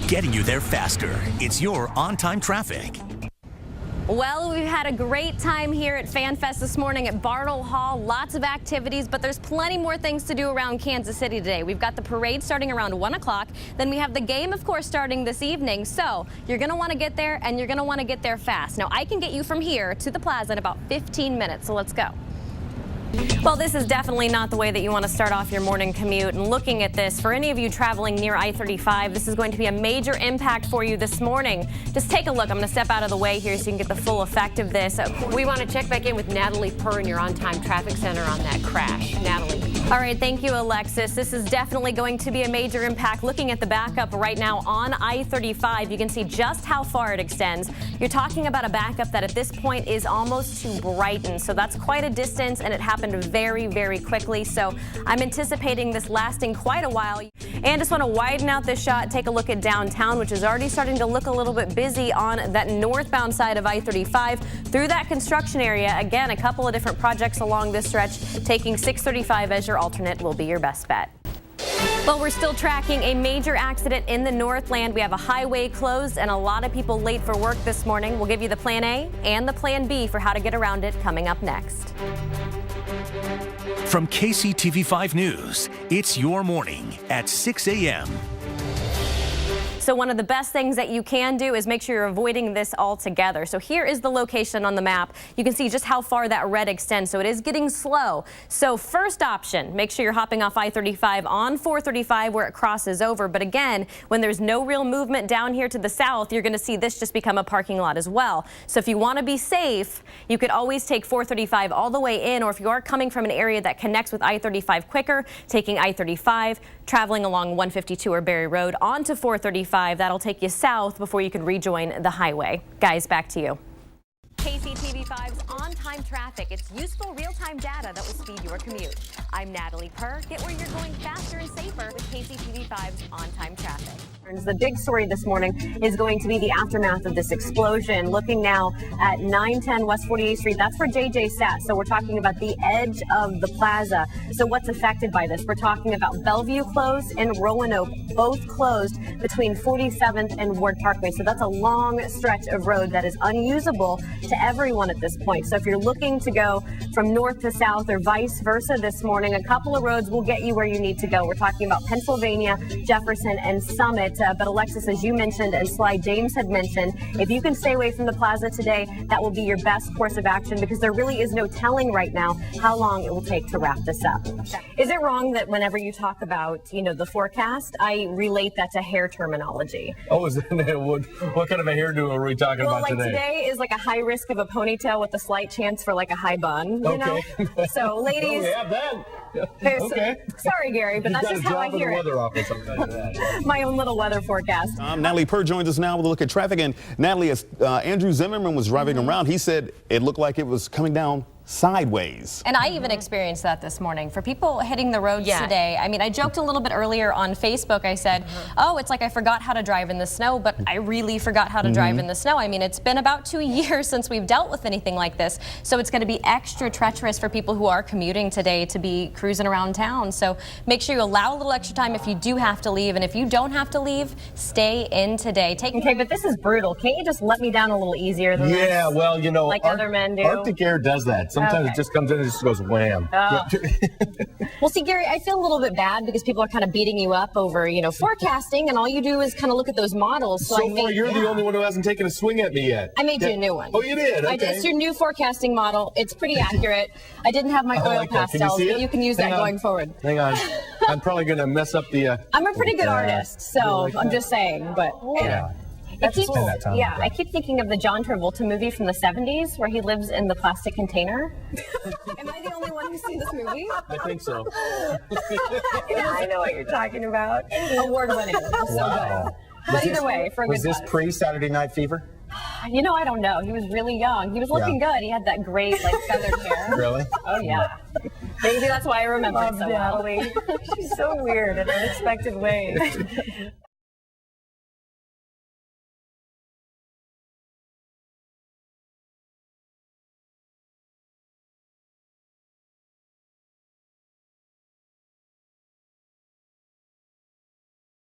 Getting you there faster. It's your on-time traffic. Well, we've had a great time here at Fan Fest this morning at Bartle Hall. Lots of activities, but there's plenty more things to do around Kansas City today. We've got the parade starting around 1 o'clock. Then we have the game, of course, starting this evening. So you're going to want to get there, and you're going to want to get there fast. Now, I can get you from here to the plaza in about 15 minutes, so let's go. Well, this is definitely not the way that you want to start off your morning commute. And looking at this, for any of you traveling near I-35, this is going to be a major impact for you this morning. Just take a look. I'm going to step out of the way here so you can get the full effect of this. We want to check back in with Natalie Puhr in your on-time traffic center on that crash. Natalie. All right, thank you, Alexis. This is definitely going to be a major impact. Looking at the backup right now on I-35, you can see just how far it extends. You're talking about a backup that at this point is almost to Brighton. So that's quite a distance, and it happened very, very quickly. So I'm anticipating this lasting quite a while. And just want to widen out this shot, take a look at downtown, which is already starting to look a little bit busy on that northbound side of I-35 through that construction area. Again, a couple of different projects along this stretch. Taking 635 as your alternate will be your best bet. Well, we're still tracking a major accident in the Northland. We have a highway closed and a lot of people late for work this morning. We'll give you the plan A and the plan B for how to get around it coming up next. From KCTV5 News, it's your morning at 6 a.m. So one of the best things that you can do is make sure you're avoiding this altogether. So here is the location on the map. You can see just how far that red extends. So it is getting slow. So first option, make sure you're hopping off I-35 on 435 where it crosses over. But again, when there's no real movement down here to the south, you're going to see this just become a parking lot as well. So if you want to be safe, you could always take 435 all the way in, or if you are coming from an area that connects with I-35 quicker, taking I-35, traveling along 152 or Berry Road onto 435. That'll take you south before you can rejoin the highway. Guys, back to you. KCTV5's on-time traffic. It's useful real-time data that will speed your commute. I'm Natalie Puhr. Get where you're going faster and safer with KCTV5's on-time traffic. The big story this morning is going to be the aftermath of this explosion. Looking now at 910 West 48th Street, that's where JJ sat. So we're talking about the edge of the plaza. So what's affected by this? We're talking about Bellevue closed and Roanoke, both closed between 47th and Ward Parkway. So that's a long stretch of road that is unusable to everyone at this point. So if you're looking to go from north to south or vice versa this morning, a couple of roads will get you where you need to go. We're talking about Pennsylvania, Jefferson, and Summit. But Alexis, as you mentioned, and Sly James had mentioned, if you can stay away from the plaza today, that will be your best course of action, because there really is no telling right now how long it will take to wrap this up. Is it wrong that whenever you talk about, the forecast, I relate that to hair terminology? Oh, is that what kind of a hairdo are we talking about today? Well, today is like a high risk of a ponytail with a slight chance for like a high bun, you know? So, ladies. Oh, yeah, that. Okay. Sorry, Gary, but that's just how I hear it. My own little weather forecast. Natalie Puhr joins us now with a look at traffic. And Natalie, as Andrew Zimmerman was driving around, he said it looked like it was coming down sideways. And I even experienced that this morning. For people hitting the roads today, I mean, I joked a little bit earlier on Facebook. I said, oh, it's like I forgot how to drive in the snow, but I really forgot how to drive in the snow. I mean, it's been about 2 years since we've dealt with anything like this. So it's going to be extra treacherous for people who are commuting today to be cruising around town. So make sure you allow a little extra time if you do have to leave. And if you don't have to leave, stay in today. Okay, but this is brutal. Can't you just let me down a little easier than this? Yeah, well, like other men do? Arctic air does that. Sometimes it just comes in and just goes wham. Well, see, Gary, I feel a little bit bad because people are kind of beating you up over, forecasting, and all you do is kind of look at those models. So far, you're the only one who hasn't taken a swing at me yet. I made you a new one. Oh, you did? Okay. It's your new forecasting model. It's pretty accurate. I didn't have my oil pastels, but you can use that going forward. Hang on. I'm probably going to mess up the... I'm a pretty good artist, so I'm just saying, but... Yeah. I keep thinking of the John Travolta movie from the 70s where he lives in the plastic container. Am I the only one who's seen this movie? I think so. Yeah, I know what you're talking about. Award-winning. So good. But either way, for a good Was this pre-Saturday Night Fever? I don't know. He was really young. He was looking good. He had that great, feathered hair. Really? Oh, yeah. Maybe that's why I remember it so well. Natalie. She's so weird in unexpected ways.